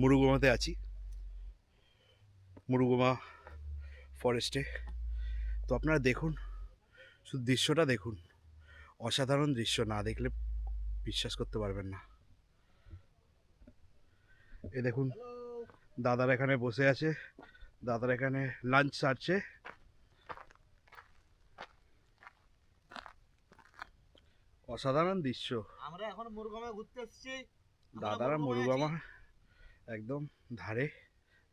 মুরুগুমাতে আছি, মুরুগুমা ফরেস্টে। তো আপনারা দেখুন, শুধু দৃশ্যটা দেখুন, অসাধারণ দৃশ্য, না দেখলে বিশ্বাস করতে পারবেন না। এ দেখুন, দাদারা এখানে বসে আছে, দাদারা এখানে লাঞ্চ সারছে। অসাধারণ দৃশ্য। আমরা এখন মুরুগামায় ঘুরতে এসেছি। দাদারা মুরুগামা একদম ধারে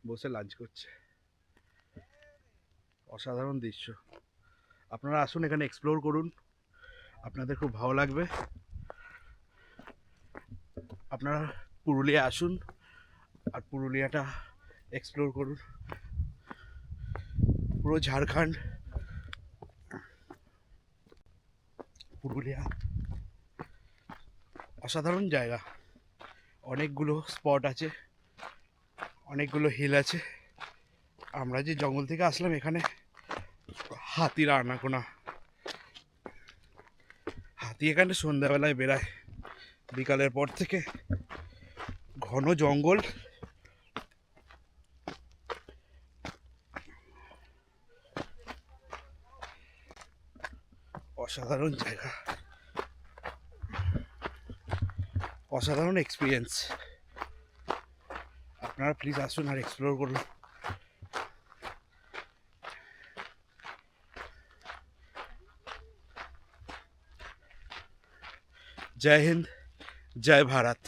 বসে লাঞ্চ করছে। অসাধারণ দৃশ্য। আপনারা আসুন, এখানে এক্সপ্লোর করুন, আপনাদের খুব ভালো লাগবে। আপনারা পুরুলিয়া আসুন আর পুরুলিয়াটা এক্সপ্লোর করুন। পুরো ঝাড়খণ্ড, পুরুলিয়া অসাধারণ জায়গা। অনেকগুলো স্পট আছে, অনেকগুলো হিল আছে। আমরা যে জঙ্গল থেকে আসলাম, এখানে হাতির আনাগোনা। হাতি এখানে সন্ধ্যাবেলায় বেড়ায়, বিকালের পর থেকে ঘন জঙ্গল। অসাধারণ জায়গা, অসাধারণ এক্সপিরিয়েন্স। আপনারা প্লিজ আসুন আর এক্সপ্লোর করুন। জয় হিন্দ, জয় ভারত।